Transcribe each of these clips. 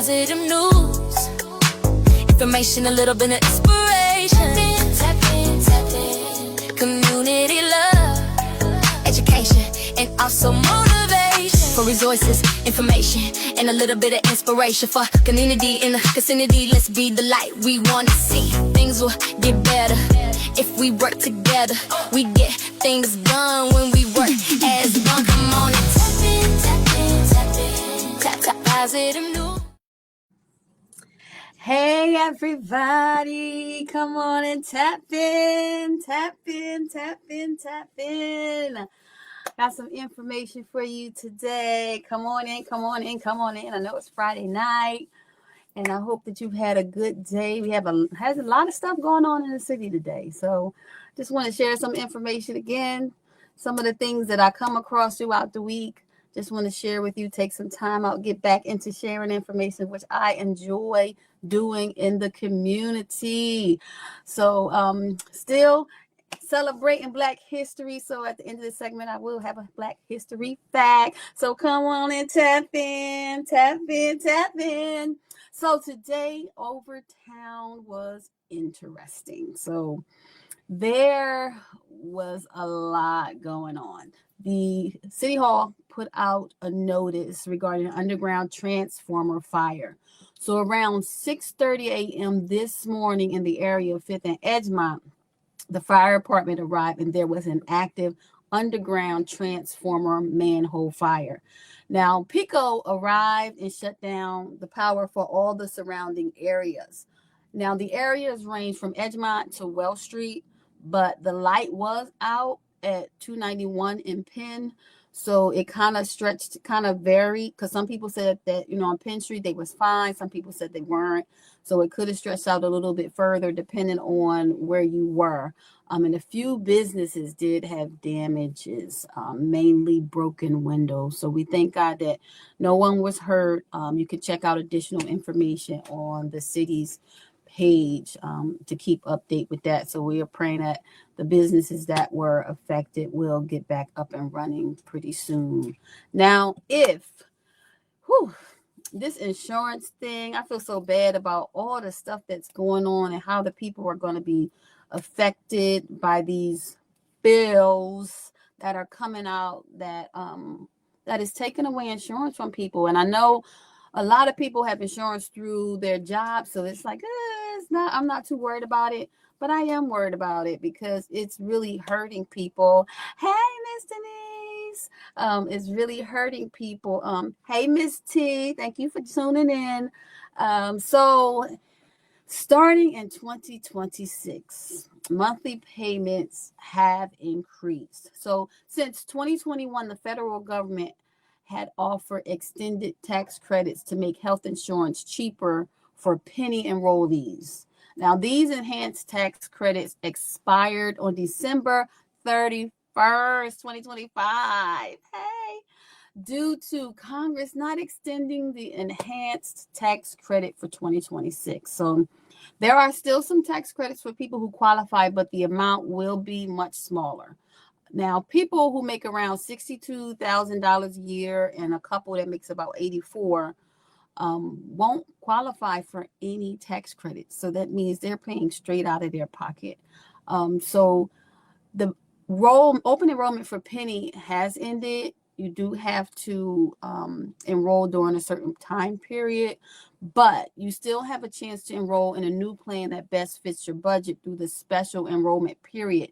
positive news, information, a little bit of inspiration. Tap in. Community love, education, and also motivation. For resources, information, and a little bit of inspiration. For community in the vicinity, let's be the light we want to see. Things will get better if we work together. We get things done when we work as one. Come on and tap in. Tap positive news. Hey everybody, come on and tap in. Got some information for you today. Come on in. I know it's Friday night, and I hope that you've had a good day. We has a lot of stuff going on in the city today, so just want to share some information again. Some of the things that I come across throughout the week. Just want to share with you, take some time out, get back into sharing information, which I enjoy doing in the community. So still celebrating Black History. So at the end of the segment, I will have a Black History fact. So come on and tap in. So today, Overtown was interesting. So there was a lot going on. The City Hall put out a notice regarding an underground transformer fire. So around 6:30 a.m. this morning in the area of 5th and Edgemont, the fire department arrived and there was an active underground transformer manhole fire. Now, PECO arrived and shut down the power for all the surrounding areas. Now, the areas range from Edgemont to Wells Street, but the light was out at 291 in Penn. So it kind of stretched, kind of varied, because some people said that, on Penn Street, they was fine. Some people said they weren't. So it could have stretched out a little bit further depending on where you were. And a few businesses did have damages, mainly broken windows. So we thank God that no one was hurt. You can check out additional information on the city's page to keep update with that. So we are praying that the businesses that were affected will get back up and running pretty soon. Now, this insurance thing, I feel so bad about all the stuff that's going on and how the people are going to be affected by these bills that are coming out that is taking away insurance from people. And I know a lot of people have insurance through their job, so it's like I'm not too worried about it, but I am worried about it because it's really hurting people. Hey, Miss Denise, it's really hurting people. Hey, Miss T, thank you for tuning in. So starting in 2026, monthly payments have increased. So since 2021, the federal government had offered extended tax credits to make health insurance cheaper for penny enrollees. Now, these enhanced tax credits expired on December 31st, 2025. Hey, due to Congress not extending the enhanced tax credit for 2026. So there are still some tax credits for people who qualify, but the amount will be much smaller. Now, people who make around $62,000 a year and a couple that makes about 84 won't qualify for any tax credits. So that means they're paying straight out of their pocket. So the open enrollment for Penny has ended. You do have to enroll during a certain time period, but you still have a chance to enroll in a new plan that best fits your budget through the special enrollment period.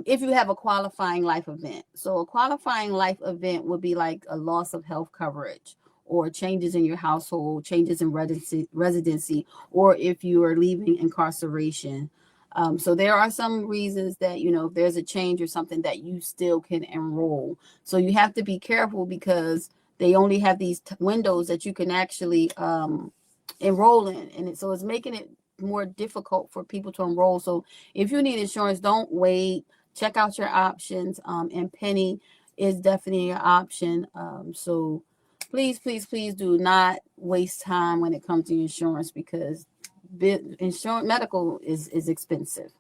If you have a qualifying life event. So a qualifying life event would be like a loss of health coverage or changes in your household, changes in residency, or if you are leaving incarceration. So there are some reasons that, if there's a change or something that you still can enroll. So you have to be careful because they only have these windows that you can actually enroll in. And so it's making it more difficult for people to enroll. So if you need insurance, don't wait. Check out your options. And Penny is definitely an option. So please do not waste time when it comes to insurance because insurance medical is expensive.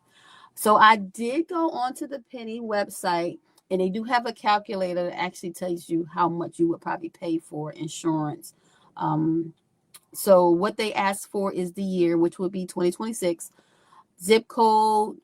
So I did go onto the Penny website and they do have a calculator that actually tells you how much you would probably pay for insurance So what they ask for is the year, which would be 2026, zip code,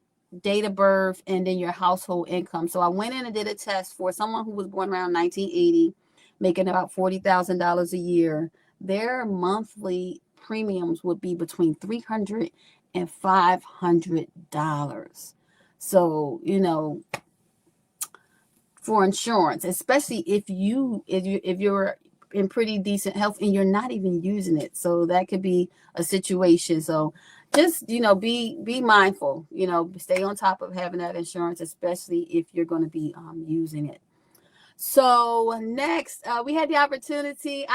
date of birth, and then your household income. So I went in and did a test for someone who was born around 1980, making about $40,000 a year. Their monthly premiums would be between $300 and $500. So, for insurance, especially if you're in pretty decent health and you're not even using it. So that could be a situation. So just, be mindful, stay on top of having that insurance, especially if you're going to be using it. So next, I had the opportunity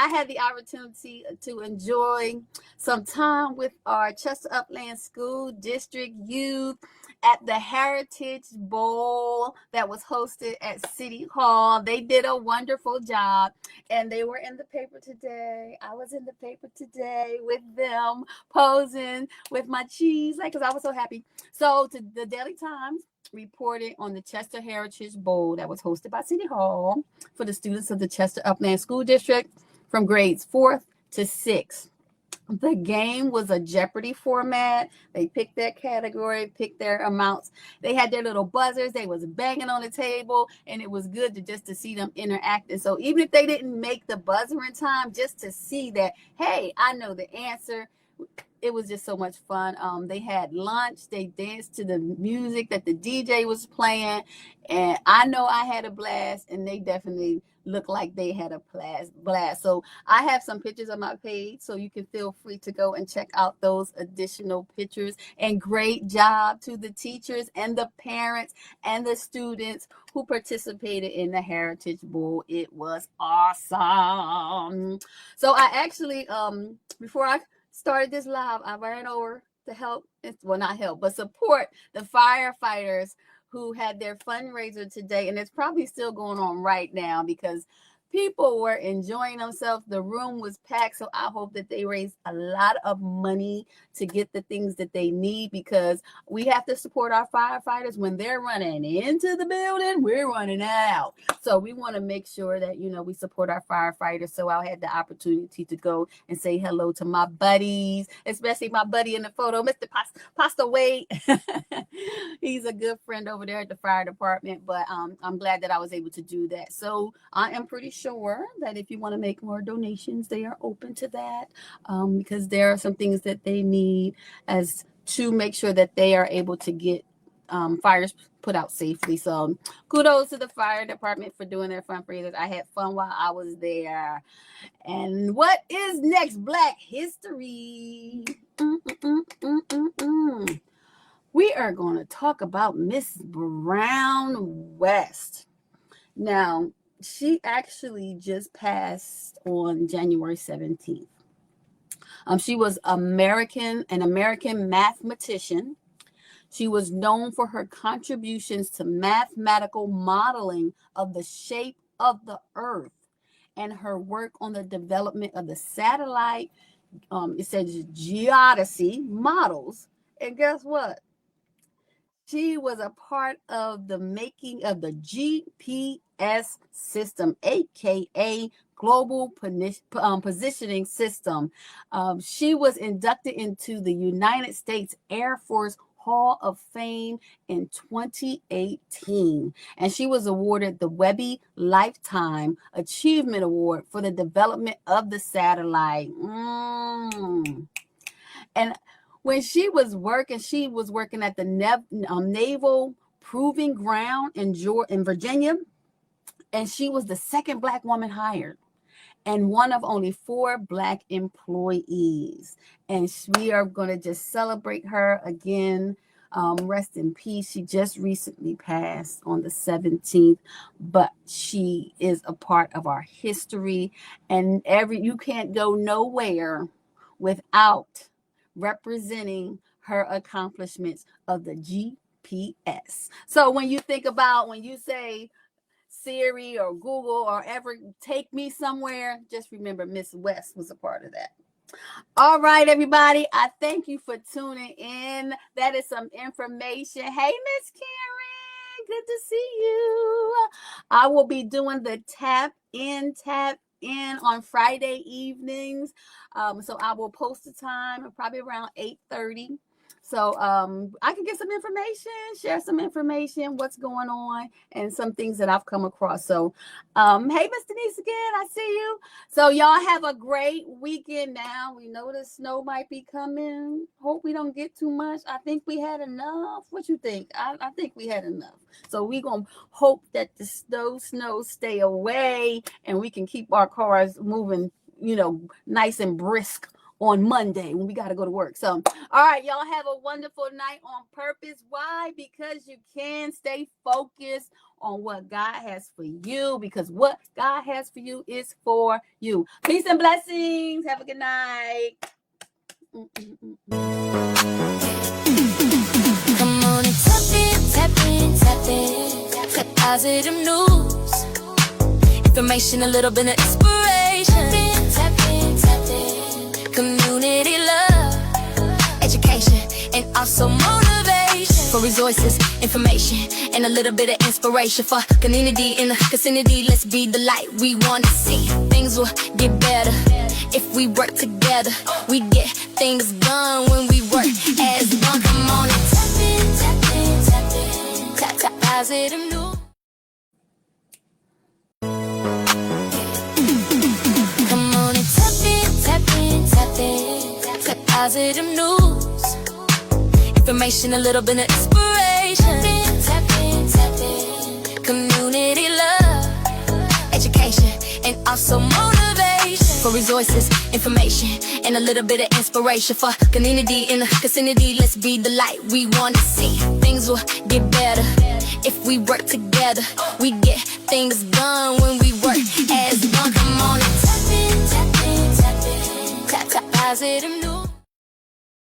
to enjoy some time with our Chester Upland School District youth at the Heritage Bowl that was hosted at City Hall. They did a wonderful job, and they were in the paper today. I was in the paper today with them, posing with my cheese, because I was so happy. So to the Daily Times reported on the Chester Heritage Bowl that was hosted by City Hall for the students of the Chester Upland School District from grades 4th to 6th. The game was a Jeopardy format. They picked their category, picked their amounts. They had their little buzzers. They was banging on the table, and it was good to see them interacting. So even if they didn't make the buzzer in time, just to see that, hey, I know the answer. It was just so much fun. They had lunch. They danced to the music that the DJ was playing. And I know I had a blast, and they definitely looked like they had a blast. So I have some pictures on my page, so you can feel free to go and check out those additional pictures. And great job to the teachers and the parents and the students who participated in the Heritage Bowl. It was awesome. So I actually, before I started this live, I ran over to support the firefighters who had their fundraiser today. And it's probably still going on right now because people were enjoying themselves. The room was packed. So I hope that they raised a lot of money to get the things that they need, because we have to support our firefighters. When they're running into the building, we're running out. So we want to make sure that, we support our firefighters. So I had the opportunity to go and say hello to my buddies, especially my buddy in the photo, Mr. Pastor Wade. He's a good friend over there at the fire department, but I'm glad that I was able to do that. So I am pretty sure that if you want to make more donations, they are open to that, because there are some things that they need as to make sure that they are able to get fires put out safely. So kudos to the fire department for doing their fundraisers. I had fun while I was there. And what is next? Black History. We are going to talk about Miss Brown West. Now, she actually just passed on January 17th. She was an American mathematician. She was known for her contributions to mathematical modeling of the shape of the Earth and her work on the development of the satellite, it says geodesy models. And guess what? She was a part of the making of the GPS system, aka Global Positioning System. She was inducted into the United States Air Force Hall of Fame in 2018, and she was awarded the Webby Lifetime Achievement Award for the development of the satellite. And when she was working at the Naval Proving Ground in Virginia, and she was the second Black woman hired and one of only 4 Black employees. And we are going to just celebrate her again. Rest in peace. She just recently passed on the 17th, but she is a part of our history. And you can't go nowhere without representing her accomplishments of the GPS. So when you say Siri or Google or ever take me somewhere, just remember Miss West was a part of that. All right, everybody. I thank you for tuning in. That is some information. Hey, Miss Karen, good to see you. I will be doing the tap in in on Friday evenings. So I will post the time probably around 8:30. So I can get some information, share some information, what's going on, and some things that I've come across. So, hey, Miss Denise again, I see you. So y'all have a great weekend now. We know the snow might be coming. Hope we don't get too much. I think we had enough. What you think? I think we had enough. So we're going to hope that the snow stay away and we can keep our cars moving, nice and brisk on Monday when we got to go to work. So, all right, y'all have a wonderful night on purpose. Why? Because you can stay focused on what God has for you, because what God has for you is for you. Peace and blessings. Have a good night. Come on and tap in, tap in, tap in. Tap positive news. Information, a little bit of inspiration. Tap in, tap in. Community love, education, and also motivation. For resources, information, and a little bit of inspiration. For community in the vicinity, let's be the light we want to see. Things will get better if we work together. We get things done when we work as one. Come on and tap in, tap in, tap in. Tap, tap, positive news. Come on and tap in, tap in, tap in. Tap, positive news. Information, a little bit of inspiration. Tap in, tap in. Community love, education, and also motivation. For resources, information, and a little bit of inspiration. For community in the vicinity, let's be the light we want to see. Things will get better if we work together. We get things done when we work as one. Come on and tap in, tap in, tap in. Tap, tap, positive news.